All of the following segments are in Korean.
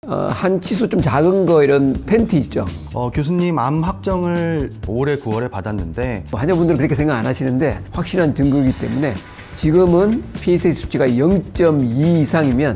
한 치수 좀 작은 거 이런 팬티 있죠. 교수님 암 확정을 올해 9월에 받았는데 환자분들은 그렇게 생각 안 하시는데 확실한 증거이기 때문에 지금은 PSA 수치가 0.2 이상이면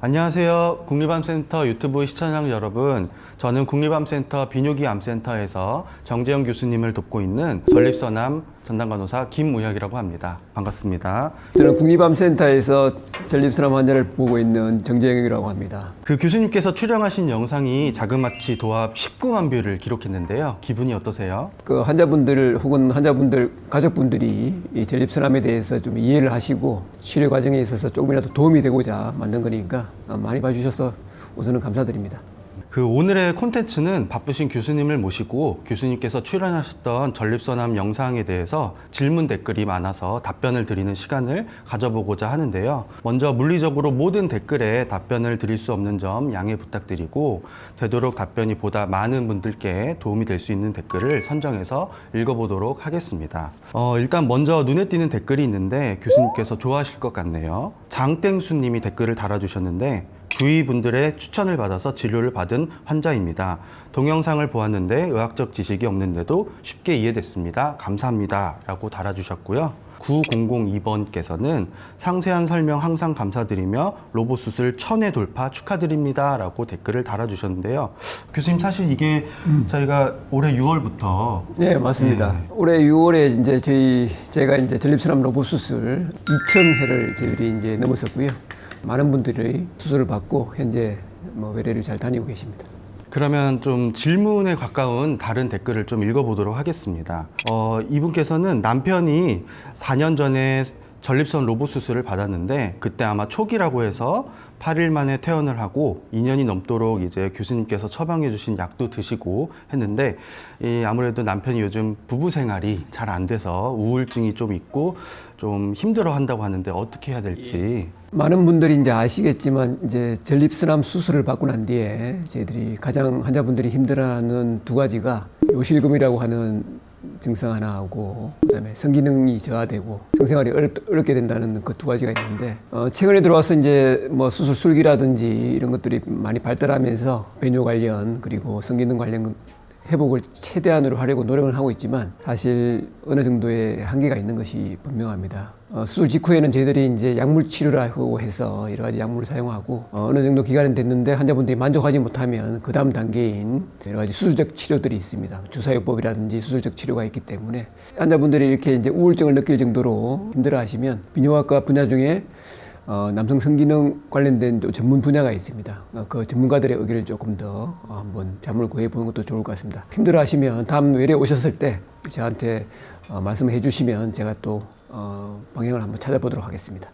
안녕하세요. 국립암센터 유튜브 시청자 여러분. 저는 국립암센터 비뇨기 암센터에서 정재영 교수님을 돕고 있는 전립선암 전담간호사 김우혁이라고 합니다. 반갑습니다. 저는 국립암센터에서 전립선암 환자를 보고 있는 정재영이라고 합니다. 그 교수님께서 출연하신 영상이 자그마치 도합 19만 뷰를 기록했는데요. 기분이 어떠세요? 그 환자분들 혹은 환자분들 가족분들이 이 전립선암에 대해서 좀 이해를 하시고 치료 과정에 있어서 조금이라도 도움이 되고자 만든 거니까 많이 봐주셔서 우선은 감사드립니다. 그 오늘의 콘텐츠는 바쁘신 교수님을 모시고 교수님께서 출연하셨던 전립선암 영상에 대해서 질문 댓글이 많아서 답변을 드리는 시간을 가져보고자 하는데요. 먼저 물리적으로 모든 댓글에 답변을 드릴 수 없는 점 양해 부탁드리고 되도록 답변이 보다 많은 분들께 도움이 될 수 있는 댓글을 선정해서 읽어보도록 하겠습니다. 일단 먼저 눈에 띄는 댓글이 있는데 교수님께서 좋아하실 것 같네요. 장땡수님이 댓글을 달아주셨는데 주위 분들의 추천을 받아서 진료를 받은 환자입니다. 동영상을 보았는데 의학적 지식이 없는데도 쉽게 이해됐습니다. 감사합니다. 라고 달아주셨고요. 9002번께서는 상세한 설명 항상 감사드리며 로봇 수술 1000회 돌파 축하드립니다. 라고 댓글을 달아주셨는데요. 교수님 사실 이게 저희가 올해 6월부터 네, 맞습니다. 올해 6월에 이제 제가 이제 전립선암 로봇 수술 2000회를 저희들이 이제 넘었었고요. 많은 분들이 수술을 받고 현재 외래를 잘 다니고 계십니다. 그러면 좀 질문에 가까운 다른 댓글을 좀 읽어보도록 하겠습니다. 이분께서는 남편이 4년 전에 전립선 로봇 수술을 받았는데 그때 아마 초기라고 해서 8일 만에 퇴원을 하고 2년이 넘도록 이제 교수님께서 처방해 주신 약도 드시고 했는데 아무래도 남편이 요즘 부부 생활이 잘 안 돼서 우울증이 좀 있고 좀 힘들어 한다고 하는데 어떻게 해야 될지. 많은 분들이 이제 아시겠지만 이제 전립선암 수술을 받고 난 뒤에 저희들이 가장 환자분들이 힘들어하는 두 가지가 요실금이라고 하는 증상 하나하고 그다음에 성기능이 저하되고 성생활이 어렵게 된다는 그 두 가지가 있는데 최근에 들어와서 이제 수술 술기라든지 이런 것들이 많이 발달하면서 배뇨 관련 그리고 성기능 관련 회복을 최대한으로 하려고 노력을 하고 있지만 사실 어느 정도의 한계가 있는 것이 분명합니다. 수술 직후에는 저희들이 이제 약물 치료라고 해서 여러 가지 약물을 사용하고 어느 정도 기간이 됐는데 환자분들이 만족하지 못하면 그 다음 단계인 여러 가지 수술적 치료들이 있습니다. 주사요법이라든지 수술적 치료가 있기 때문에 환자분들이 이렇게 이제 우울증을 느낄 정도로 힘들어하시면 비뇨기과 분야 중에 남성 성기능 관련된 또 전문 분야가 있습니다. 그 전문가들의 의견을 조금 더 한번 자문을 구해보는 것도 좋을 것 같습니다. 힘들어하시면 다음 외래 오셨을 때 저한테 말씀을 해주시면 제가 또 방향을 한번 찾아보도록 하겠습니다.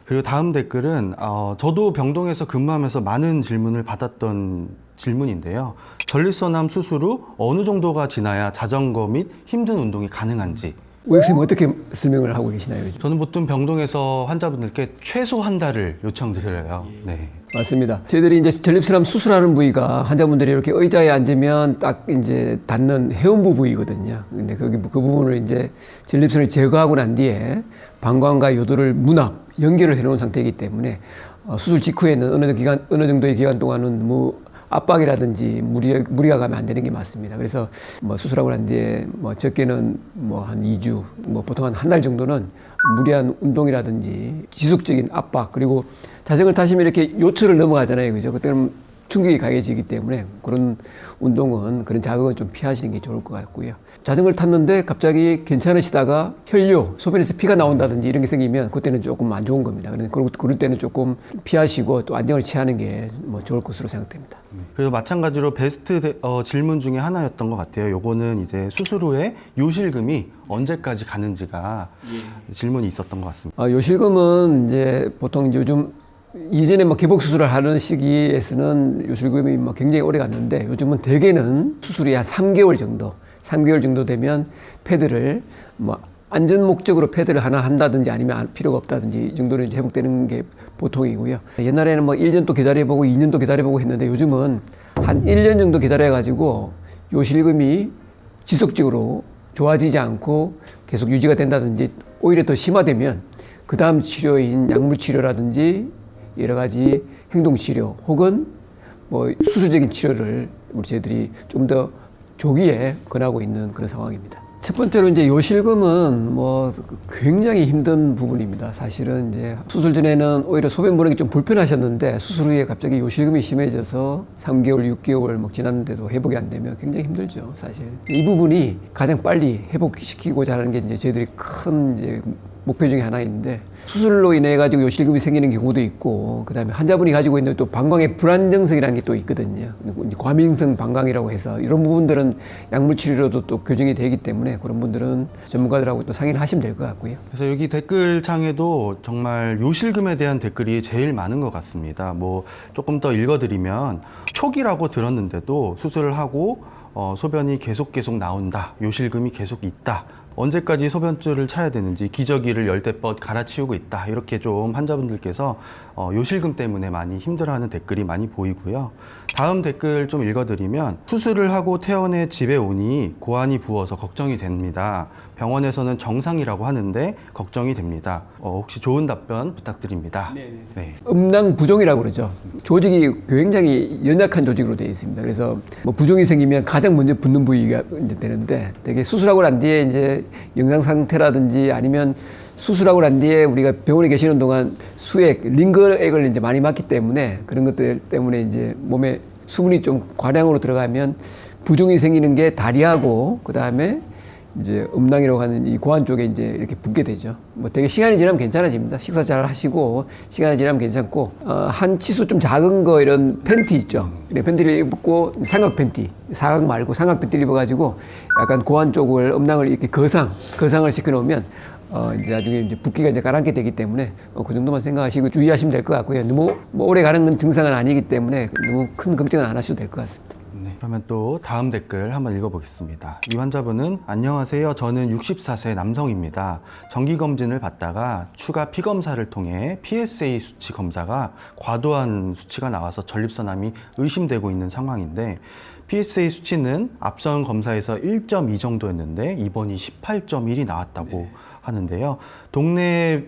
그리고 다음 댓글은 저도 병동에서 근무하면서 많은 질문을 받았던 질문인데요. 전립선암 수술 후 어느 정도가 지나야 자전거 및 힘든 운동이 가능한지. 우혁 선생님 어떻게 설명을 하고 계시나요? 요즘? 저는 보통 병동에서 환자분들께 최소 한 달을 요청드려요. 네. 맞습니다. 저희들이 이제 전립선암 수술하는 부위가 환자분들이 이렇게 의자에 앉으면 딱 이제 닿는 회음부 부위거든요. 근데 그 부분을 이제 전립선을 제거하고 난 뒤에 방광과 요도를 문합, 연결을 해놓은 상태이기 때문에 수술 직후에는 어느 정도의 기간 동안은 압박이라든지 무리가 가면 안 되는 게 맞습니다. 그래서 수술하고 난 뒤에 적게는 한 2주, 보통 한 달 정도는 무리한 운동이라든지 지속적인 압박, 그리고 자전거를 타시면 이렇게 요철을 넘어가잖아요. 그죠? 그때는 충격이 강해지기 때문에 그런 운동은, 그런 자극은 좀 피하시는 게 좋을 것 같고요. 자전거를 탔는데 갑자기 괜찮으시다가 혈뇨, 소변에서 피가 나온다든지 이런 게 생기면 그때는 조금 안 좋은 겁니다. 그럴 때는 조금 피하시고 또 안정을 취하는 게 좋을 것으로 생각됩니다. 그리고 마찬가지로 베스트 질문 중에 하나였던 것 같아요. 요거는 이제 수술 후에 요실금이 언제까지 가는지가 질문이 있었던 것 같습니다. 요실금은 이제 보통 요즘 이전에 개복 수술을 하는 시기에서는 요실금이 굉장히 오래 갔는데 요즘은 대개는 수술이 한 3개월 정도 되면 패드를 안전 목적으로 패드를 하나 한다든지 아니면 필요가 없다든지 이 정도는 이제 회복되는 게 보통이고요. 옛날에는 1년도 기다려보고 2년도 기다려보고 했는데 요즘은 한 1년 정도 기다려가지고 요실금이 지속적으로 좋아지지 않고 계속 유지가 된다든지 오히려 더 심화되면 그 다음 치료인 약물 치료라든지 여러 가지 행동 치료 혹은 뭐 수술적인 치료를 우리 저희들이 좀 더 조기에 권하고 있는 그런 상황입니다. 첫 번째로 이제 요실금은 뭐 굉장히 힘든 부분입니다. 사실은 이제 수술 전에는 오히려 소변 보는 게 좀 불편하셨는데 수술 후에 갑자기 요실금이 심해져서 3개월, 6개월 뭐 지났는데도 회복이 안 되면 굉장히 힘들죠, 사실. 이 부분이 가장 빨리 회복시키고자 하는 게 이제 저희들이 큰 이제 목표 중에 하나인데 수술로 인해 가지고 요실금이 생기는 경우도 있고 그다음에 환자분이 가지고 있는 또 방광의 불안정성이라는 게 또 있거든요. 과민성 방광이라고 해서 이런 부분들은 약물 치료로도 또 교정이 되기 때문에 그런 분들은 전문가들하고 또 상의를 하시면 될 것 같고요. 그래서 여기 댓글창에도 정말 요실금에 대한 댓글이 제일 많은 것 같습니다. 뭐 조금 더 읽어드리면 초기라고 들었는데도 수술을 하고 소변이 계속 나온다. 요실금이 계속 있다. 언제까지 소변줄을 차야 되는지 기저귀를 열대껏 갈아치우고 있다. 이렇게 좀 환자분들께서 요실금 때문에 많이 힘들어하는 댓글이 많이 보이고요. 다음 댓글 좀 읽어드리면 수술을 하고 퇴원해 집에 오니 고환이 부어서 걱정이 됩니다. 병원에서는 정상이라고 하는데 걱정이 됩니다. 혹시 좋은 답변 부탁드립니다. 네. 음낭 부종이라고 그러죠. 조직이 굉장히 연약한 조직으로 되어 있습니다. 그래서 뭐 부종이 생기면 가장 먼저 붓는 부위가 이제 되는데 되게 수술하고 난 뒤에 이제 영상 상태라든지 아니면 수술하고 난 뒤에 우리가 병원에 계시는 동안 수액, 링거액을 이제 많이 맞기 때문에 그런 것들 때문에 이제 몸에 수분이 좀 과량으로 들어가면 부종이 생기는 게 다리하고 그 다음에 이제 음낭이라고 하는 이 고환 쪽에 이제 이렇게 붓게 되죠. 뭐 되게 시간이 지나면 괜찮아집니다. 식사 잘 하시고 시간이 지나면 괜찮고 한 치수 좀 작은 거 이런 팬티 있죠. 이런 팬티를 입고 삼각 팬티, 사각 말고 삼각 팬티를 입어가지고 약간 고환 쪽을 음낭을 이렇게 거상을 시켜놓으면 이제 나중에 이제 붓기가 이제 가라앉게 되기 때문에 그 정도만 생각하시고 주의하시면 될 것 같고요. 너무 뭐 오래 가는 건 증상은 아니기 때문에 너무 큰 걱정은 안 하셔도 될 것 같습니다. 네, 그러면 또 다음 댓글 한번 읽어보겠습니다. 이 환자분은 안녕하세요. 저는 64세 남성입니다. 정기검진을 받다가 추가 피검사를 통해 PSA 수치 검사가 과도한 수치가 나와서 전립선암이 의심되고 있는 상황인데 PSA 수치는 앞선 검사에서 1.2 정도였는데 이번이 18.1이 나왔다고 하는데요. 동네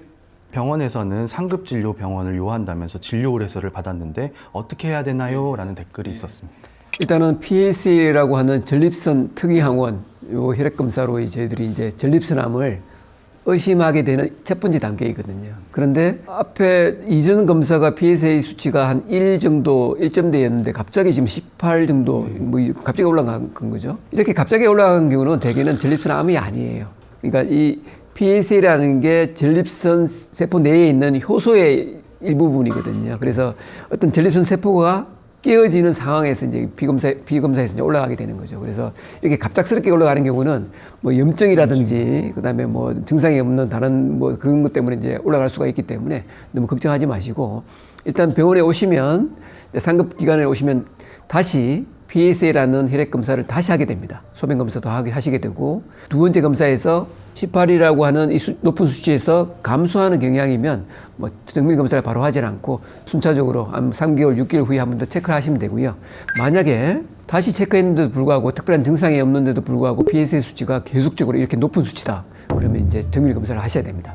병원에서는 상급진료 병원을 요한다면서 진료 의뢰서를 받았는데 어떻게 해야 되나요? 라는 댓글이 있었습니다. 일단은 PSA라고 하는 전립선 특이항원 요 혈액 검사로 저희들이 이제 전립선암을 의심하게 되는 첫 번째 단계이거든요. 그런데 앞에 이전 검사가 PSA 수치가 한 1 정도, 1점대였는데 갑자기 지금 18 정도 뭐 갑자기 올라간 거죠. 이렇게 갑자기 올라간 경우는 대개는 전립선암이 아니에요. 그러니까 이 PSA라는 게 전립선 세포 내에 있는 효소의 일부분이거든요. 그래서 어떤 전립선 세포가 깨어지는 상황에서 이제 비검사에서 이제 올라가게 되는 거죠. 그래서 이렇게 갑작스럽게 올라가는 경우는 뭐 염증이라든지 그다음에 뭐 증상이 없는 다른 뭐 그런 것 때문에 이제 올라갈 수가 있기 때문에 너무 걱정하지 마시고 일단 병원에 오시면 상급 기관에 오시면 다시 PSA라는 혈액 검사를 다시 하게 됩니다. 소변 검사도 하시게 되고 두 번째 검사에서 18이라고 하는 이 높은 수치에서 감소하는 경향이면 뭐 정밀 검사를 바로 하진 않고 순차적으로 한 3개월, 6개월 후에 한 번 더 체크하시면 되고요. 만약에 다시 체크했는데도 불구하고 특별한 증상이 없는데도 불구하고 PSA 수치가 계속적으로 이렇게 높은 수치다. 그러면 이제 정밀 검사를 하셔야 됩니다.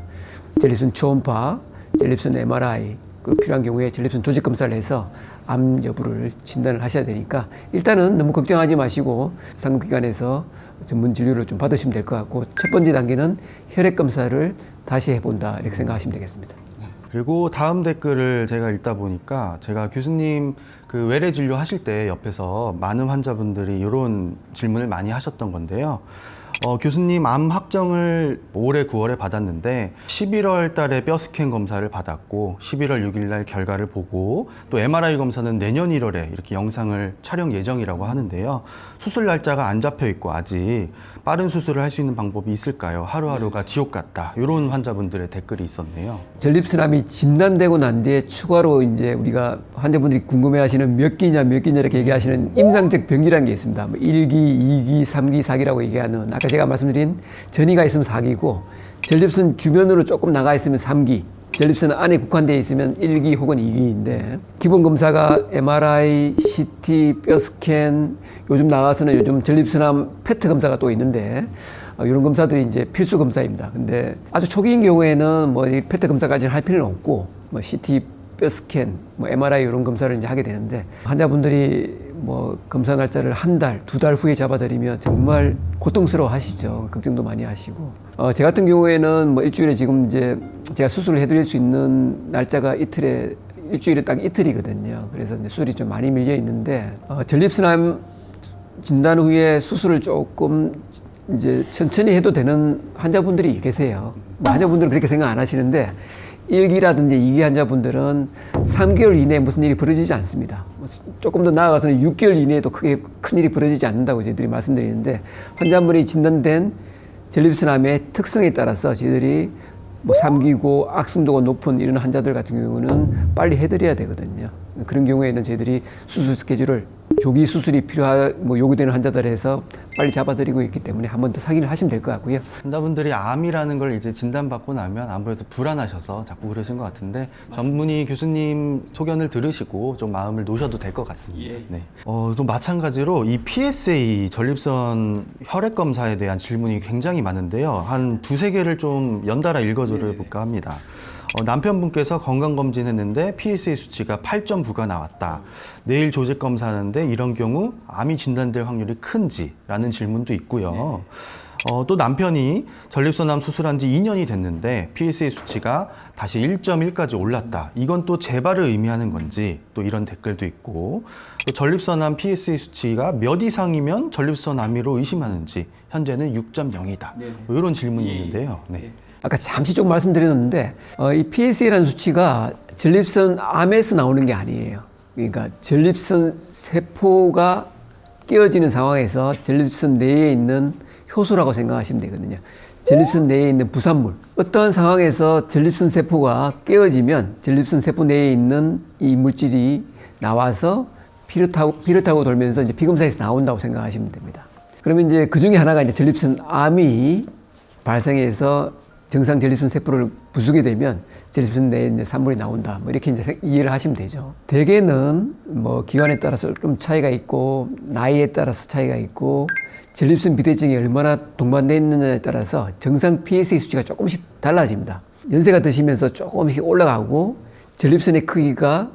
전립선 초음파, 전립선 MRI, 그 필요한 경우에 전립선 조직 검사를 해서 암 여부를 진단을 하셔야 되니까 일단은 너무 걱정하지 마시고 상급기관에서 전문 진료를 좀 받으시면 될 것 같고 첫 번째 단계는 혈액 검사를 다시 해본다 이렇게 생각하시면 되겠습니다. 그리고 다음 댓글을 제가 읽다 보니까 제가 교수님 그 외래 진료 하실 때 옆에서 많은 환자분들이 이런 질문을 많이 하셨던 건데요. 교수님 암 확정을 올해 9월에 받았는데 11월 달에 뼈 스캔 검사를 받았고 11월 6일 날 결과를 보고 또 MRI 검사는 내년 1월에 이렇게 영상을 촬영 예정이라고 하는데요. 수술 날짜가 안 잡혀 있고 아직 빠른 수술을 할 수 있는 방법이 있을까요? 하루하루가 지옥 같다. 이런 환자분들의 댓글이 있었네요. 전립선암이 진단되고 난 뒤에 추가로 이제 우리가 환자분들이 궁금해하시는 몇 기냐 이렇게 얘기하시는 임상적 병기라는 게 있습니다. 뭐 1기, 2기, 3기, 4기라고 얘기하는 아까 제가 말씀드린 전이가 있으면 4기고 전립선 주변으로 조금 나가 있으면 3기, 전립선 안에 국한되어 있으면 1기 혹은 2기인데 기본 검사가 MRI, CT, 뼈 스캔, 요즘 나와서는 요즘 전립선암 페트 검사가 또 있는데 이런 검사들이 이제 필수 검사입니다. 근데 아주 초기인 경우에는 뭐 이 페트 검사까지는 할 필요는 없고 뭐 CT 뼈 스캔, 뭐 MRI 이런 검사를 이제 하게 되는데 환자분들이 뭐 검사 날짜를 한 달, 두 달 후에 잡아드리면 정말 고통스러워 하시죠. 걱정도 많이 하시고. 제 같은 경우에는 뭐 일주일에 지금 이제 제가 수술을 해드릴 수 있는 날짜가 일주일에 딱 이틀이거든요. 그래서 이제 수술이 좀 많이 밀려 있는데, 전립선암 진단 후에 수술을 조금 이제 천천히 해도 되는 환자분들이 계세요. 환자분들은 그렇게 생각 안 하시는데 1기라든지 2기 환자분들은 3개월 이내에 무슨 일이 벌어지지 않습니다. 조금 더 나아가서는 6개월 이내에도 크게 큰 일이 벌어지지 않는다고 저희들이 말씀드리는데 환자분이 진단된 전립선암의 특성에 따라서 저희들이 뭐 3기고 악성도가 높은 이런 환자들 같은 경우는 빨리 해드려야 되거든요. 그런 경우에는 저희들이 수술 스케줄을 조기 수술이 요구되는 환자들에 해서 빨리 잡아드리고 있기 때문에 한 번 더 상의를 하시면 될 것 같고요. 환자분들이 암이라는 걸 이제 진단받고 나면 아무래도 불안하셔서 자꾸 그러신 것 같은데 전문의 교수님 소견을 들으시고 좀 마음을 놓으셔도 될 것 같습니다. 네. 또 마찬가지로 이 PSA 전립선 혈액 검사에 대한 질문이 굉장히 많은데요. 한 두세 개를 좀 연달아 읽어드려볼까 합니다. 남편분께서 건강검진 했는데 PSA 수치가 8.9가 나왔다. 내일 조직 검사하는데 이런 경우 암이 진단될 확률이 큰지? 라는 질문도 있고요. 또 남편이 전립선암 수술한 지 2년이 됐는데 PSA 수치가 다시 1.1까지 올랐다. 이건 또 재발을 의미하는 건지 또 이런 댓글도 있고 또 전립선암 PSA 수치가 몇 이상이면 전립선암으로 의심하는지 현재는 6.0이다. 이런 질문이 있는데요. 네. 아까 잠시 좀 말씀드렸는데 이 PSA라는 수치가 전립선암에서 나오는 게 아니에요. 그러니까 전립선 세포가 깨어지는 상황에서 전립선 내에 있는 효소라고 생각하시면 되거든요. 전립선 내에 있는 부산물. 어떠한 상황에서 전립선 세포가 깨어지면 전립선 세포 내에 있는 이 물질이 나와서 피를 타고 돌면서 이제 피검사에서 나온다고 생각하시면 됩니다. 그러면 이제 그 중에 하나가 이제 전립선암이 발생해서 정상 전립선 세포를 부수게 되면 전립선 내에 이제 산물이 나온다. 뭐 이렇게 이제 이해를 하시면 되죠. 대개는 뭐 기관에 따라서 좀 차이가 있고 나이에 따라서 차이가 있고 전립선 비대증이 얼마나 동반되어 있느냐에 따라서 정상 PSA 수치가 조금씩 달라집니다. 연세가 드시면서 조금씩 올라가고 전립선의 크기가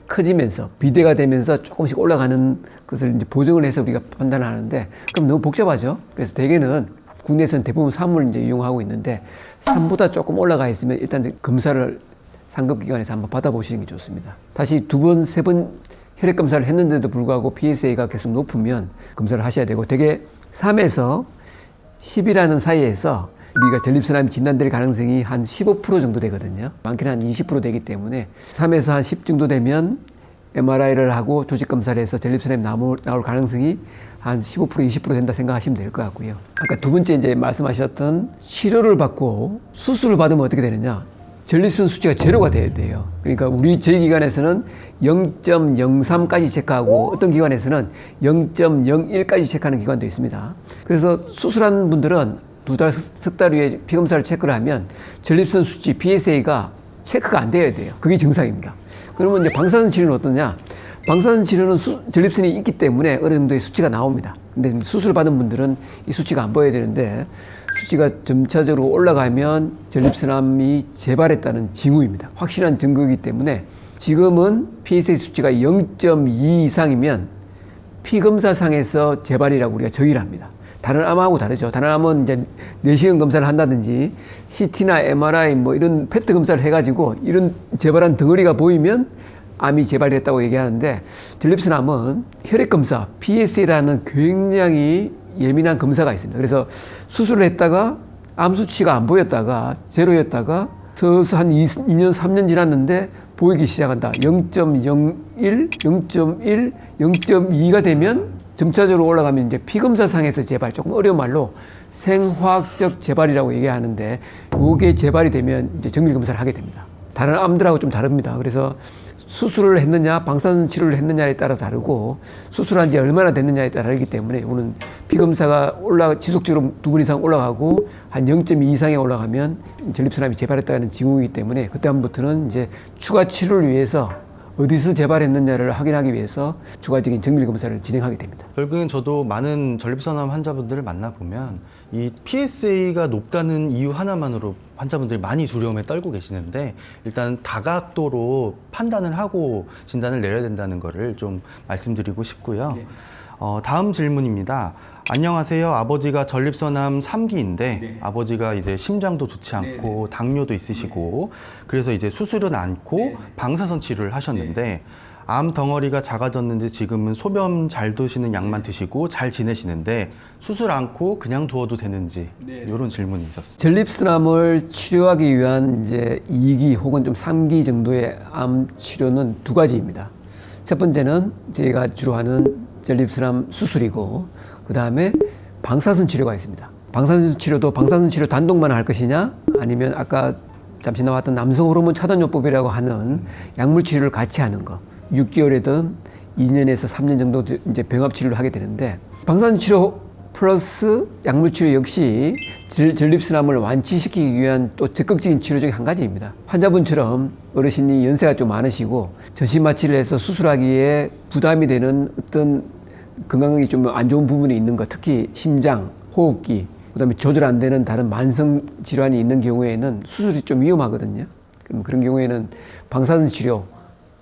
커지면서 비대가 되면서 조금씩 올라가는 것을 이제 보정을 해서 우리가 판단하는데 그럼 너무 복잡하죠. 그래서 대개는 국내에서는 대부분 3을 이제 이용하고 있는데 3보다 조금 올라가 있으면 일단 검사를 상급기관에서 한번 받아보시는 게 좋습니다. 다시 2번, 3번 혈액 검사를 했는데도 불구하고 PSA가 계속 높으면 검사를 하셔야 되고 대개 3에서 10이라는 사이에서 우리가 전립선암이 진단될 가능성이 한 15% 정도 되거든요. 많게는 한 20% 되기 때문에 3에서 한 10 정도 되면 MRI를 하고 조직 검사를 해서 전립선암이 나올 가능성이 한 15%, 20% 된다 생각하시면 될 것 같고요. 아까 두 번째 이제 말씀하셨던 치료를 받고 수술을 받으면 어떻게 되느냐? 전립선 수치가 제로가 돼야 돼요. 그러니까 저희 기관에서는 0.03까지 체크하고 어떤 기관에서는 0.01까지 체크하는 기관도 있습니다. 그래서 수술한 분들은 두 달, 석 달 후에 피검사를 체크를 하면 전립선 수치 PSA가 체크가 안 돼야 돼요. 그게 정상입니다. 그러면 이제 방사선 치료는 어떠냐? 방사선 치료는 전립선이 있기 때문에 어느 정도의 수치가 나옵니다. 근데 수술 받은 분들은 이 수치가 안 보여야 되는데 수치가 점차적으로 올라가면 전립선암이 재발했다는 징후입니다. 확실한 증거이기 때문에 지금은 PSA 수치가 0.2 이상이면 피검사상에서 재발이라고 우리가 정의를 합니다. 다른 암하고 다르죠. 다른 암은 이제 내시경 검사를 한다든지 CT나 MRI 뭐 이런 페트 검사를 해가지고 이런 재발한 덩어리가 보이면 암이 재발했다고 얘기하는데 전립선암은 혈액 검사 PSA라는 굉장히 예민한 검사가 있습니다. 그래서 수술을 했다가 암 수치가 안 보였다가 제로였다가 서서 한 2년 3년 지났는데 보이기 시작한다. 0.01, 0.1, 0.2가 되면 점차적으로 올라가면 이제 피검사상에서 재발, 조금 어려운 말로 생화학적 재발이라고 얘기하는데 이게 재발이 되면 이제 정밀 검사를 하게 됩니다. 다른 암들하고 좀 다릅니다. 그래서 수술을 했느냐, 방사선 치료를 했느냐에 따라 다르고 수술한 지 얼마나 됐느냐에 따라 다르기 때문에 이거는 피검사가 지속적으로 2번 이상 올라가고 한 0.2 이상에 올라가면 전립선암이 재발했다는 징후이기 때문에 그때부터는 이제 추가 치료를 위해서 어디서 재발했느냐를 확인하기 위해서 추가적인 정밀 검사를 진행하게 됩니다. 결국엔 저도 많은 전립선암 환자분들을 만나보면 이 PSA가 높다는 이유 하나만으로 환자분들이 많이 두려움에 떨고 계시는데 일단 다각도로 판단을 하고 진단을 내려야 된다는 거를 좀 말씀드리고 싶고요. 다음 질문입니다. 안녕하세요. 아버지가 전립선암 3기인데 아버지가 이제 심장도 좋지 않고 당뇨도 있으시고 그래서 이제 수술은 않고 방사선 치료를 하셨는데 암 덩어리가 작아졌는지 지금은 소변 잘 두시는 약만 드시고 잘 지내시는데 수술 않고 그냥 두어도 되는지 이런 질문이 있었어요. 전립선암을 치료하기 위한 이제 2기 혹은 좀 3기 정도의 암 치료는 두 가지입니다. 첫 번째는 저희가 주로 하는 전립선암 수술이고 그 다음에 방사선 치료가 있습니다. 방사선 치료도 방사선 치료 단독만 할 것이냐 아니면 아까 잠시 나왔던 남성 호르몬 차단요법이라고 하는 약물 치료를 같이 하는 거 6개월이든 2년에서 3년 정도 이제 병합 치료를 하게 되는데 방사선 치료 플러스 약물 치료 역시 전립선암을 완치시키기 위한 또 적극적인 치료 중에 한 가지입니다. 환자분처럼 어르신이 연세가 좀 많으시고 전신 마취를 해서 수술하기에 부담이 되는 어떤 건강이 좀 안 좋은 부분이 있는 것, 특히 심장, 호흡기, 그다음에 조절 안 되는 다른 만성 질환이 있는 경우에는 수술이 좀 위험하거든요. 그럼 그런 경우에는 방사선 치료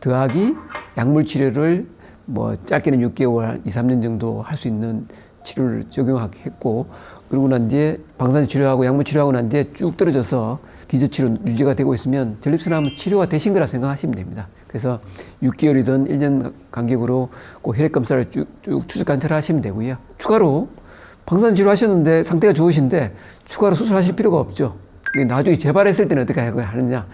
더하기 약물 치료를 뭐 짧게는 6개월, 2, 3년 정도 할 수 있는 치료를 적용했고 그러고 난 뒤에 방사선 치료하고 약물 치료하고 난 뒤에 쭉 떨어져서 기저치료 유지가 되고 있으면 전립선암 치료가 되신 거라 생각하시면 됩니다. 그래서 6개월이든 1년 간격으로 꼭 혈액 검사를 쭉 추적 관찰하시면 되고요. 추가로 방사선 치료하셨는데 상태가 좋으신데 추가로 수술하실 필요가 없죠. 나중에 재발했을 때는 어떻게 하느냐.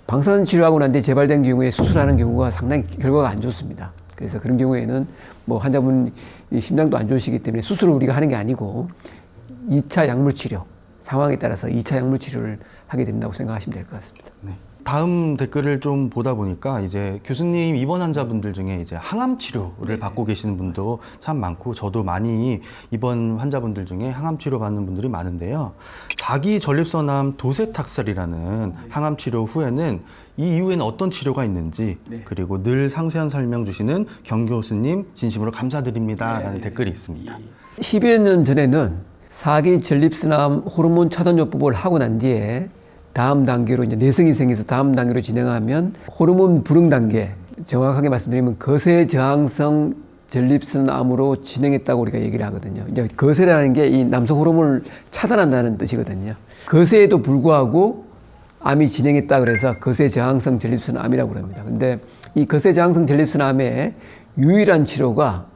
방사선 치료하고 난 뒤에 재발된 경우에 수술하는 경우가 상당히 결과가 안 좋습니다. 그래서 그런 경우에는 뭐 환자분 심장도 안 좋으시기 때문에 수술을 우리가 하는 게 아니고 2차 약물 치료 상황에 따라서 2차 약물 치료를 하게 된다고 생각하시면 될 것 같습니다. 네. 다음 댓글을 좀 보다 보니까 이제 교수님 입원 환자분들 중에 이제 항암 치료를 받고 계시는 분도 참 많고 저도 많이 입원 환자분들 중에 항암 치료 받는 분들이 많은데요. 4기 전립선암 도세탁설이라는 항암 치료 후에는 이 이후에는 어떤 치료가 있는지 그리고 늘 상세한 설명 주시는 경 교수님 진심으로 감사드립니다라는 댓글이 있습니다. 10여 년 전에는 4기 전립선암 호르몬 차단요법을 하고 난 뒤에 다음 단계로 이제 내성이 생겨서 다음 단계로 진행하면 호르몬 불응 단계, 정확하게 말씀드리면 거세 저항성 전립선암으로 진행했다고 우리가 얘기를 하거든요. 이제 거세라는 게 이 남성 호르몬을 차단한다는 뜻이거든요. 거세에도 불구하고 암이 진행했다 그래서 거세 저항성 전립선암이라고 합니다. 근데 이 거세 저항성 전립선암의 유일한 치료가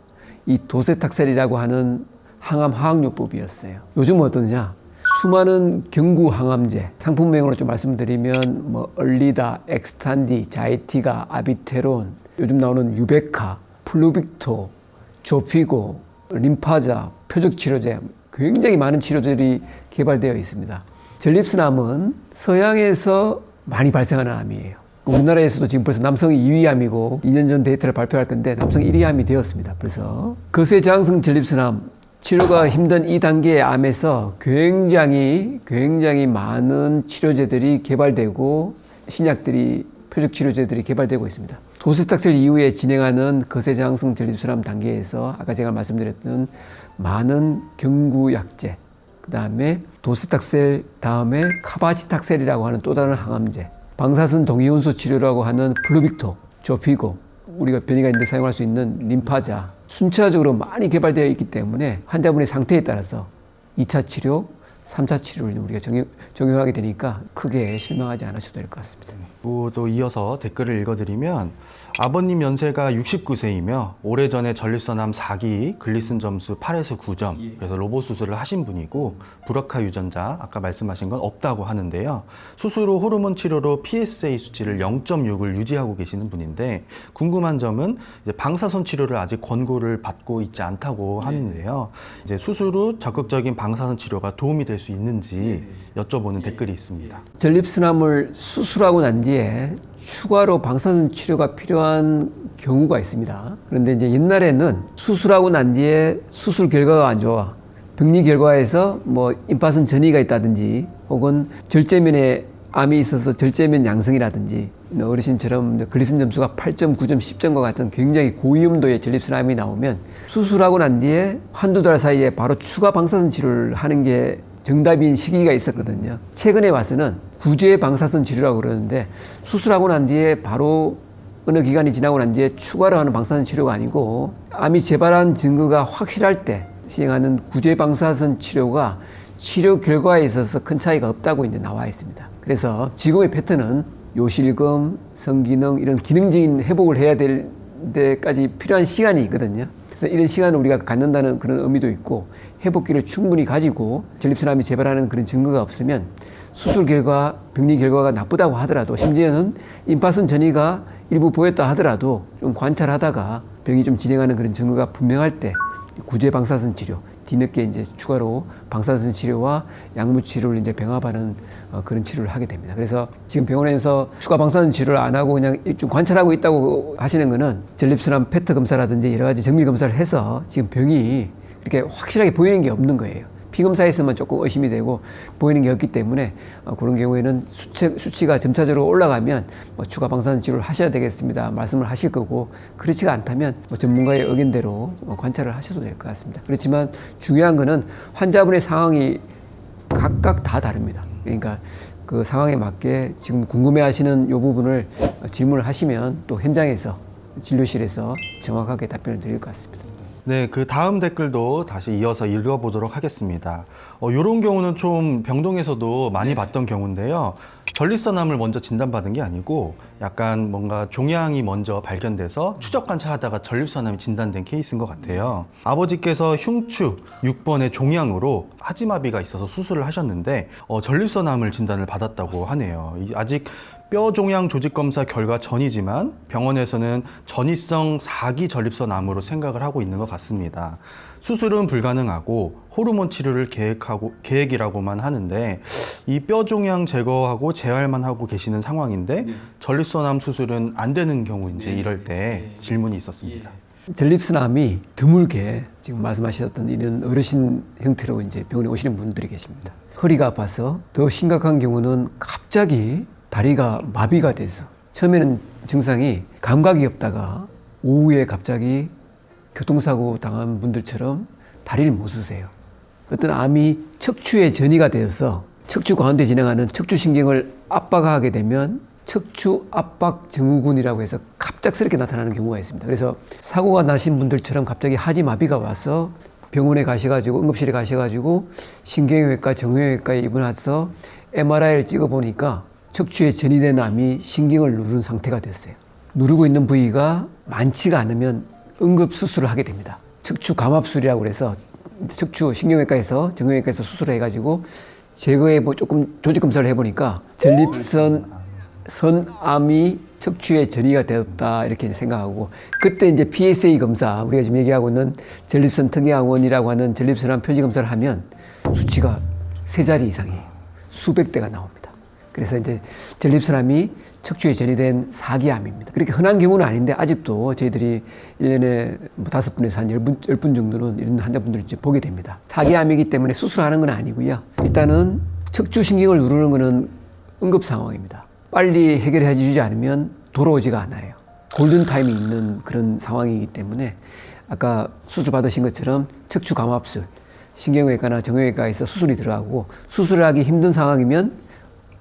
이 도세탁셀이라고 하는 항암 화학요법이었어요. 요즘은 어떠냐? 수많은 경구 항암제, 상품명으로 좀 말씀드리면 뭐 얼리다, 엑스탄디, 자이티가, 아비테론, 요즘 나오는 유베카, 플루빅토, 조피고, 림파자, 표적치료제, 굉장히 많은 치료들이 개발되어 있습니다. 전립선암은 서양에서 많이 발생하는 암이에요. 우리나라에서도 지금 벌써 남성 2위 암이고 2년 전 데이터를 발표할 건데 남성 1위 암이 되었습니다. 벌써 거세 저항성 전립선암 치료가 힘든 이 단계의 암에서 굉장히 많은 치료제들이 개발되고 신약들이 표적 치료제들이 개발되고 있습니다. 도세탁셀 이후에 진행하는 거세 저항성 전립선암 단계에서 아까 제가 말씀드렸던 많은 경구약제, 그 다음에 도세탁셀 다음에 카바치탁셀이라고 하는 또 다른 항암제, 방사선 동위원소 치료라고 하는 플루빅토, 조피고, 우리가 변이가 있는데 사용할 수 있는 림파자, 순차적으로 많이 개발되어 있기 때문에 환자분의 상태에 따라서 2차 치료, 3차 치료를 우리가 적용하게 되니까 크게 실망하지 않으셔도 될 것 같습니다. 또 이어서 댓글을 읽어드리면 아버님 연세가 69세이며 오래전에 전립선암 4기 글리슨 점수 8에서 9점 그래서 로봇 수술을 하신 분이고 브라카 유전자 아까 말씀하신 건 없다고 하는데요. 수술 후 호르몬 치료로 PSA 수치를 0.6을 유지하고 계시는 분인데 궁금한 점은 이제 방사선 치료를 아직 권고를 받고 있지 않다고 하는데요. 이제 수술 후 적극적인 방사선 치료가 도움이 될 수 있는지 여쭤보는 댓글이 있습니다. 전립선암을 수술하고 난 뒤에 추가로 방사선 치료가 필요한 경우가 있습니다. 그런데 이제 옛날에는 수술하고 난 뒤에 수술 결과가 안 좋아. 병리 결과에서 뭐 임파선 전이가 있다든지 혹은 절제면에 암이 있어서 절제면 양성이라든지 어르신처럼 글리슨 점수가 8점, 9점, 10점과 같은 굉장히 고위험도의 전립선암이 나오면 수술하고 난 뒤에 한두 달 사이에 바로 추가 방사선 치료를 하는 게 정답인 시기가 있었거든요. 최근에 와서는 구제 방사선 치료라고 그러는데 수술하고 난 뒤에 바로 어느 기간이 지나고 난 뒤에 추가로 하는 방사선 치료가 아니고 암이 재발한 증거가 확실할 때 시행하는 구제 방사선 치료가 치료 결과에 있어서 큰 차이가 없다고 이제 나와 있습니다. 그래서 지금의 패턴은 요실금, 성기능 이런 기능적인 회복을 해야 될 데까지 필요한 시간이 있거든요. 그래서 이런 시간을 우리가 갖는다는 그런 의미도 있고 회복기를 충분히 가지고 전립선암이 재발하는 그런 증거가 없으면 수술 결과, 병리 결과가 나쁘다고 하더라도 심지어는 임파선 전이가 일부 보였다 하더라도 좀 관찰하다가 병이 좀 진행하는 그런 증거가 분명할 때 구제 방사선 치료, 뒤늦게 이제 추가로 방사선 치료와 약물 치료를 이제 병합하는 그런 치료를 하게 됩니다. 그래서 지금 병원에서 추가 방사선 치료를 안 하고 그냥 좀 관찰하고 있다고 하시는 거는 전립선암 페트 검사라든지 여러 가지 정밀 검사를 해서 지금 병이 이렇게 확실하게 보이는 게 없는 거예요. 피검사에서만 조금 의심이 되고 보이는 게 없기 때문에 그런 경우에는 수치가 점차적으로 올라가면 추가 방사선 치료를 하셔야 되겠습니다 말씀을 하실 거고, 그렇지가 않다면 전문가의 의견대로 관찰을 하셔도 될 것 같습니다. 그렇지만 중요한 거는 환자분의 상황이 각각 다 다릅니다. 그러니까 그 상황에 맞게 지금 궁금해하시는 이 부분을 질문을 하시면 또 현장에서 진료실에서 정확하게 답변을 드릴 것 같습니다. 네, 그 다음 댓글도 다시 이어서 읽어보도록 하겠습니다. 이런 경우는 좀 병동에서도 많이 봤던 경우인데요. 전립선암을 먼저 진단받은 게 아니고 약간 뭔가 종양이 먼저 발견돼서 추적 관찰하다가 전립선암이 진단된 케이스인 것 같아요. 아버지께서 흉추 6번의 종양으로 하지마비가 있어서 수술을 하셨는데 전립선암을 진단을 받았다고 하네요. 아직 뼈 종양 조직 검사 결과 전이지만 병원에서는 전이성 4기 전립선암으로 생각을 하고 있는 것 같습니다. 수술은 불가능하고 호르몬 치료를 계획이라고만 하는데 이 뼈 종양 제거하고 재활만 하고 계시는 상황인데 전립선암 수술은 안 되는 경우 이제 이럴 때 질문이 있었습니다. 전립선암이 드물게 지금 말씀하셨던 이런 어르신 형태로 이제 병원에 오시는 분들이 계십니다. 허리가 아파서 더 심각한 경우는 갑자기 다리가 마비가 돼서 처음에는 증상이 감각이 없다가 오후에 갑자기 교통사고 당한 분들처럼 다리를 못 쓰세요. 어떤 암이 척추에 전이가 되어서 척추 가운데 진행하는 척추신경을 압박하게 되면 척추 압박 증후군이라고 해서 갑작스럽게 나타나는 경우가 있습니다. 그래서 사고가 나신 분들처럼 갑자기 하지마비가 와서 병원에 가셔가지고 응급실에 가셔가지고 신경외과, 정형외과에 입원해서 MRI를 찍어보니까 척추에 전이된 암이 신경을 누르는 상태가 됐어요. 누르고 있는 부위가 많지가 않으면 응급수술을 하게 됩니다. 척추 감압술이라고 해서 척추 신경외과에서 정형외과에서 수술을 해가지고 제거해 조금 조직 검사를 해보니까 전립선암이 척추에 전이가 되었다 이렇게 생각하고, 그때 이제 PSA 검사, 우리가 지금 얘기하고 있는 전립선 특이항원이라고 하는 전립선암 표지 검사를 하면 수치가 3자리 이상이에요. 수백 대가 나옵니다. 그래서 이제 전립선암이 척추에 전이된 4기 암입니다. 그렇게 흔한 경우는 아닌데 아직도 저희들이 1년에 5분에서 한 10분 정도는 이런 환자분들을 이제 보게 됩니다. 4기 암이기 때문에 수술하는 건 아니고요. 일단은 척추 신경을 누르는 거는 응급 상황입니다. 빨리 해결해 주지 않으면 돌아오지가 않아요. 골든타임이 있는 그런 상황이기 때문에 아까 수술 받으신 것처럼 척추 감압술, 신경외과나 정형외과에서 수술이 들어가고, 수술을 하기 힘든 상황이면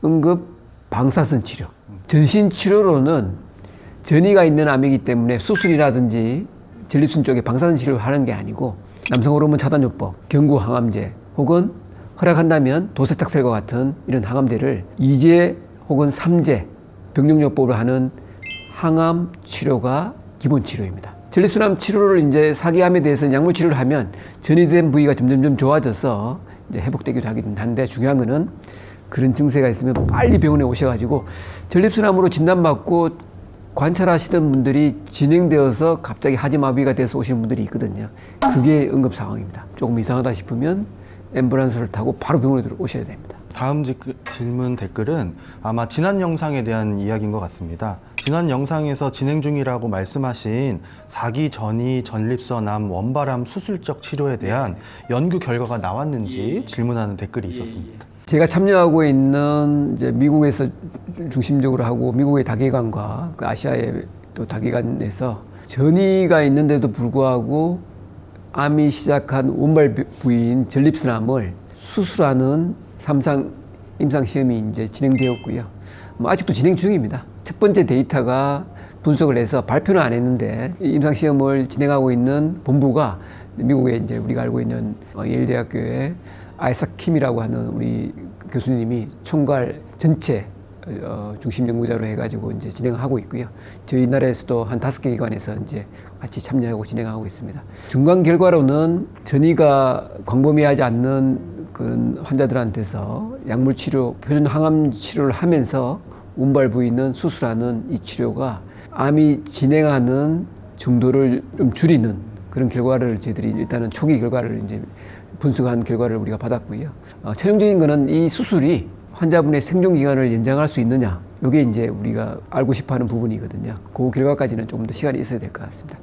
응급 방사선 치료, 전신 치료로는 전이가 있는 암이기 때문에 수술이라든지 전립선 쪽에 방사선 치료를 하는 게 아니고 남성 호르몬 차단요법, 경구 항암제 혹은 허락한다면 도세탁셀과 같은 이런 항암제를 2제 혹은 3제 병력요법으로 하는 항암 치료가 기본 치료입니다. 전립선암 치료를 이제 4기암에 대해서 약물 치료를 하면 전이된 부위가 점점 좋아져서 이제 회복되기도 하긴 한데, 중요한 거는 그런 증세가 있으면 빨리 병원에 오셔가지고 전립선암으로 진단받고 관찰하시던 분들이 진행되어서 갑자기 하지마비가 돼서 오시는 분들이 있거든요. 그게 응급 상황입니다. 조금 이상하다 싶으면 앰뷸런스를 타고 바로 병원에 오셔야 됩니다. 다음 질문 댓글은 아마 지난 영상에 대한 이야기인 것 같습니다. 지난 영상에서 진행 중이라고 말씀하신 4기 전이 전립선암 원발암 수술적 치료에 대한 연구 결과가 나왔는지 질문하는 댓글이 있었습니다. 제가 참여하고 있는 이제 미국에서 중심적으로 하고 미국의 다기관과 그 아시아의 또 다기관에서 전이가 있는데도 불구하고 암이 시작한 원발 부위인 전립선암을 수술하는 3상 임상 시험이 이제 진행되었고요. 뭐 아직도 진행 중입니다. 첫 번째 데이터가 분석을 해서 발표는 안 했는데 임상 시험을 진행하고 있는 본부가 미국에 이제 우리가 알고 있는 예일대학교의 아이삭 킴이라고 하는 우리 교수님이 총괄 전체 중심 연구자로 해가지고 이제 진행하고 있고요. 저희 나라에서도 한 5개 기관에서 이제 같이 참여하고 진행하고 있습니다. 중간 결과로는 전이가 광범위하지 않는 그런 환자들한테서 약물 치료, 표준 항암 치료를 하면서 운발 부위는 수술하는 이 치료가 암이 진행하는 정도를 좀 줄이는 그런 결과를 저희들이 일단은 초기 결과를 이제 분석한 결과를 우리가 받았고요. 최종적인 거는 이 수술이 환자분의 생존 기간을 연장할 수 있느냐, 이게 이제 우리가 알고 싶어하는 부분이거든요. 그 결과까지는 조금 더 시간이 있어야 될 것 같습니다.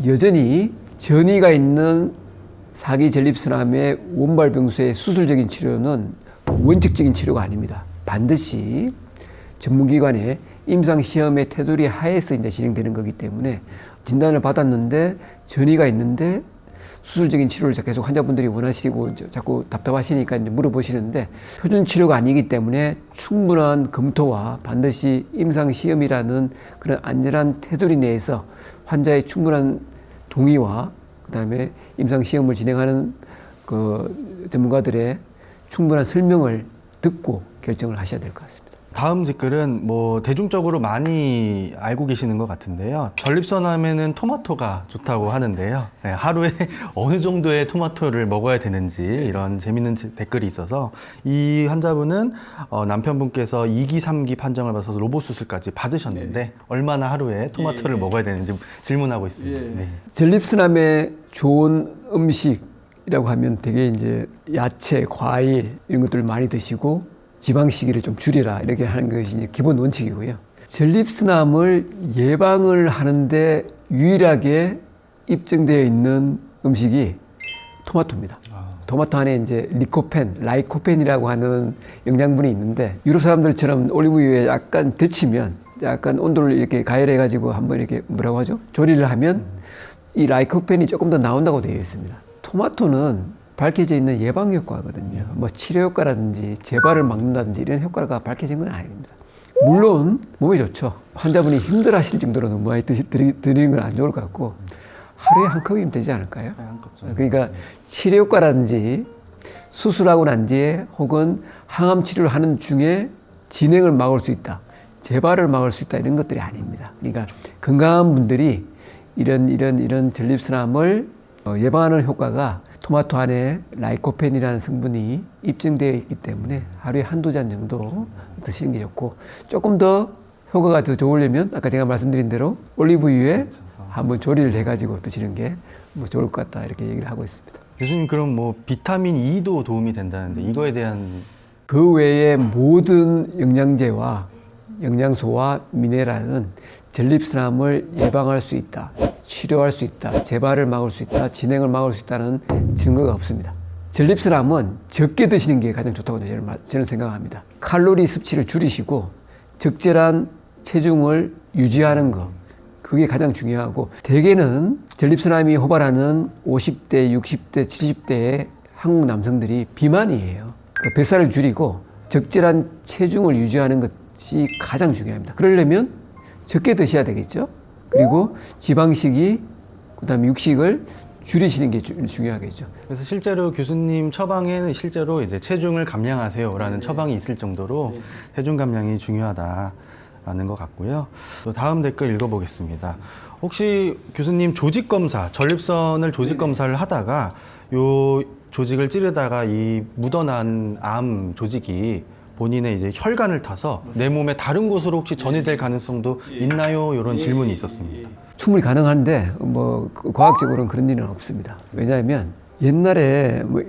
여전히 전이가 있는 사기 전립선암의 원발 병수의 수술적인 치료는 원칙적인 치료가 아닙니다. 반드시 전문기관의 임상시험의 테두리 하에서 이제 진행되는 거기 때문에 진단을 받았는데 전이가 있는데 수술적인 치료를 계속 환자분들이 원하시고 자꾸 답답하시니까 이제 물어보시는데 표준 치료가 아니기 때문에 충분한 검토와 반드시 임상시험이라는 그런 안전한 테두리 내에서 환자의 충분한 동의와 그다음에 임상시험을 진행하는 그 전문가들의 충분한 설명을 듣고 결정을 하셔야 될 것 같습니다. 다음 댓글은 뭐 대중적으로 많이 알고 계시는 것 같은데요. 전립선암에는 토마토가 좋다고 하는데요. 네, 하루에 어느 정도의 토마토를 먹어야 되는지 이런 재밌는 댓글이 있어서 이 환자분은 남편분께서 2기, 3기 판정을 받아서 로봇 수술까지 받으셨는데 얼마나 하루에 토마토를 먹어야 되는지 질문하고 있습니다. 네. 전립선암에 좋은 음식이라고 하면 되게 이제 야채, 과일 이런 것들을 많이 드시고 지방 식이를 좀 줄이라 이렇게 하는 것이 이제 기본 원칙이고요. 전립선암을 예방을 하는데 유일하게 입증되어 있는 음식이 토마토입니다. 토마토 안에 이제 리코펜, 라이코펜이라고 하는 영양분이 있는데 유럽 사람들처럼 올리브유에 약간 데치면 약간 온도를 이렇게 가열해가지고 한번 이렇게 뭐라고 하죠? 조리를 하면 이 라이코펜이 조금 더 나온다고 되어 있습니다. 토마토는 밝혀져 있는 예방 효과거든요. 뭐 치료 효과라든지 재발을 막는다든지 이런 효과가 밝혀진 건 아닙니다. 물론 몸에 좋죠. 환자분이 힘들어하실 정도로 너무 많이 드리는 건 안 좋을 것 같고 하루에 한 컵이면 되지 않을까요? 그러니까 치료 효과라든지 수술하고 난 뒤에 혹은 항암 치료를 하는 중에 진행을 막을 수 있다, 재발을 막을 수 있다 이런 것들이 아닙니다. 그러니까 건강한 분들이 이런 전립선암을 예방하는 효과가 토마토 안에 라이코펜이라는 성분이 입증되어 있기 때문에 하루에 한두 잔 정도 드시는 게 좋고 조금 더 효과가 더 좋으려면 아까 제가 말씀드린 대로 올리브유에 한번 조리를 해가지고 드시는 게 뭐 좋을 것 같다 이렇게 얘기를 하고 있습니다. 교수님 그럼 뭐 비타민 E도 도움이 된다는데 이거에 대한 그 외에 모든 영양제와 영양소와 미네랄은 전립선암을 예방할 수 있다, 치료할 수 있다, 재발을 막을 수 있다, 진행을 막을 수 있다는 증거가 없습니다. 전립선암은 적게 드시는 게 가장 좋다고 저는 생각합니다. 칼로리 섭취를 줄이시고 적절한 체중을 유지하는 것, 그게 가장 중요하고 대개는 전립선암이 호발하는 50대, 60대, 70대의 한국 남성들이 비만이에요. 뱃살을 줄이고 적절한 체중을 유지하는 것이 가장 중요합니다. 그러려면 적게 드셔야 되겠죠. 그리고 지방식이 그다음에 육식을 줄이시는 게 중요하겠죠. 그래서 실제로 교수님 처방에는 실제로 이제 체중을 감량하세요라는 처방이 있을 정도로 체중 감량이 중요하다라는 것 같고요. 또 다음 댓글 읽어보겠습니다. 혹시 교수님 조직 검사, 전립선을 조직 검사를 하다가 요 조직을 찌르다가 이 묻어난 암 조직이 본인의 이제 혈관을 타서 내 몸의 다른 곳으로 혹시 전이될 가능성도 있나요? 이런 질문이 있었습니다. 충분히 가능한데 뭐 과학적으로는 그런 일은 없습니다. 왜냐하면 옛날에 뭐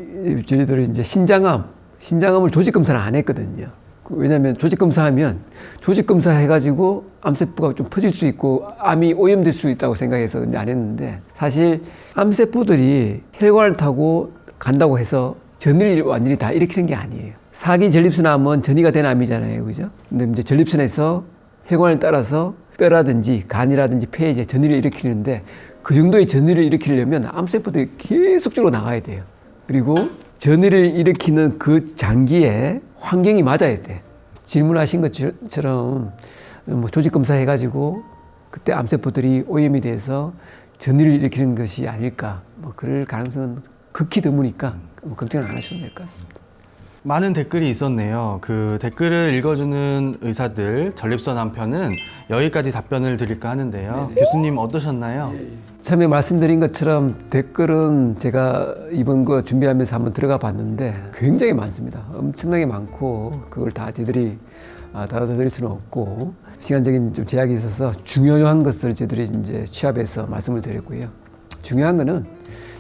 저희들이 이제 신장암을 조직 검사를 안 했거든요. 왜냐하면 조직 검사하면 조직 검사 해가지고 암세포가 좀 퍼질 수 있고 암이 오염될 수 있다고 생각해서 이제 안 했는데 사실 암세포들이 혈관을 타고 간다고 해서 전이를 완전히 다 일으키는 게 아니에요. 사기 전립선암은 전이가 된 암이잖아요. 그죠? 근데 이제 전립선에서 혈관을 따라서 뼈라든지 간이라든지 폐에 이제 전이를 일으키는데 그 정도의 전이를 일으키려면 암세포들이 계속적으로 나가야 돼요. 그리고 전이를 일으키는 그 장기에 환경이 맞아야 돼. 질문하신 것처럼 뭐 조직 검사해가지고 그때 암세포들이 오염이 돼서 전이를 일으키는 것이 아닐까. 뭐 그럴 가능성은 극히 드무니까 뭐 걱정은 안 하셔도 될 것 같습니다. 많은 댓글이 있었네요. 그 댓글을 읽어주는 의사들 전립선암 편은 여기까지 답변을 드릴까 하는데요. 교수님 어떠셨나요? 처음에 말씀드린 것처럼 댓글은 제가 이번 거 준비하면서 한번 들어가 봤는데 굉장히 많습니다. 엄청나게 많고 그걸 다 저희들이 다뤄드릴 수는 없고 시간적인 좀 제약이 있어서 중요한 것을 저희들이 이제 취합해서 말씀을 드렸고요. 중요한 거는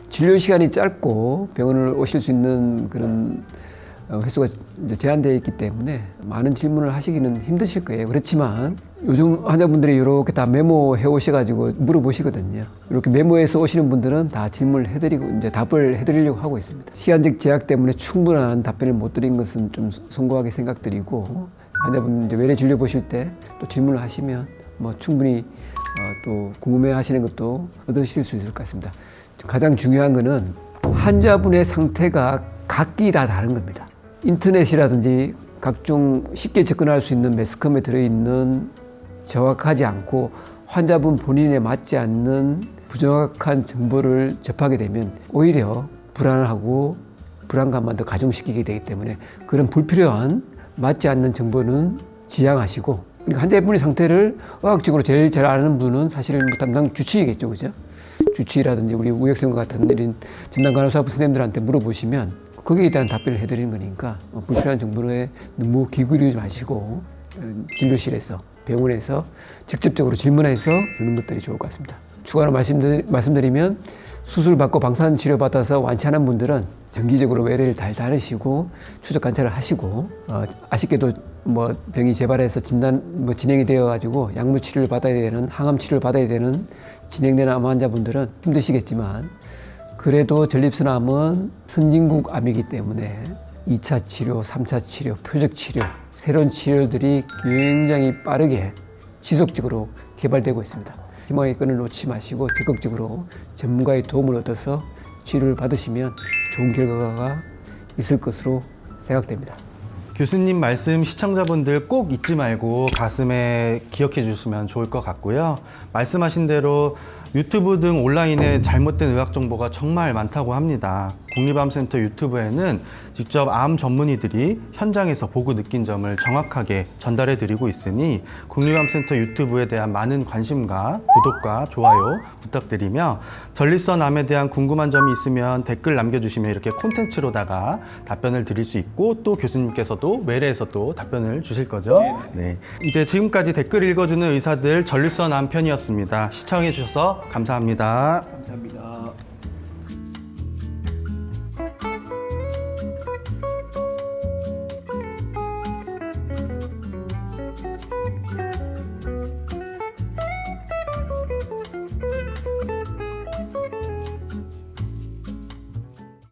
진료 시간이 짧고 병원을 오실 수 있는 그런 횟수가 이제 제한되어 있기 때문에 많은 질문을 하시기는 힘드실 거예요. 그렇지만 요즘 환자분들이 이렇게 다 메모해 오셔가지고 물어보시거든요. 이렇게 메모해서 오시는 분들은 다 질문을 해드리고 이제 답을 해드리려고 하고 있습니다. 시간적 제약 때문에 충분한 답변을 못 드린 것은 좀 송구하게 생각드리고 환자분 이제 외래 진료 보실 때 또 질문을 하시면 뭐 충분히 또 궁금해하시는 것도 얻으실 수 있을 것 같습니다. 가장 중요한 거는 환자분의 상태가 각기 다 다른 겁니다. 인터넷이라든지 각종 쉽게 접근할 수 있는 매스컴에 들어있는 정확하지 않고 환자분 본인에 맞지 않는 부정확한 정보를 접하게 되면 오히려 불안하고 불안감만 더 가중시키게 되기 때문에 그런 불필요한 맞지 않는 정보는 지양하시고 그리고 환자분의 상태를 의학적으로 제일 잘 아는 분은 사실은 뭐 담당 주치의겠죠, 그죠? 주치의라든지 우리 우역생과 같은 이런 진단 간호사부 선생님들한테 물어보시면 거기에 대한 답변을 해드리는 거니까 불필요한 정보에 너무 기울이지 마시고 진료실에서 병원에서 직접적으로 질문해서 듣는 것들이 좋을 것 같습니다. 추가로 말씀드리면 수술 받고 방사선 치료 받아서 완치하는 분들은 정기적으로 외래를 잘 다니시고 추적 관찰을 하시고 아쉽게도 뭐 병이 재발해서 진행이 되어 가지고 약물 치료를 받아야 되는 항암 치료를 받아야 되는 진행되는 암 환자분들은 힘드시겠지만 그래도 전립선암은 선진국 암이기 때문에 2차 치료, 3차 치료, 표적 치료, 새로운 치료들이 굉장히 빠르게 지속적으로 개발되고 있습니다. 희망의 끈을 놓지 마시고 적극적으로 전문가의 도움을 얻어서 치료를 받으시면 좋은 결과가 있을 것으로 생각됩니다. 교수님 말씀 시청자분들 꼭 잊지 말고 가슴에 기억해 주시면 좋을 것 같고요. 말씀하신 대로 유튜브 등 온라인에 잘못된 의학 정보가 정말 많다고 합니다. 국립암센터 유튜브에는 직접 암 전문의들이 현장에서 보고 느낀 점을 정확하게 전달해 드리고 있으니 국립암센터 유튜브에 대한 많은 관심과 구독과 좋아요 부탁드리며 전립선 암에 대한 궁금한 점이 있으면 댓글 남겨주시면 이렇게 콘텐츠로다가 답변을 드릴 수 있고 또 교수님께서도 외래에서 또 답변을 주실 거죠. 네. 이제 지금까지 댓글 읽어주는 의사들 전립선 암 편이었습니다. 시청해 주셔서 감사합니다. 감사합니다.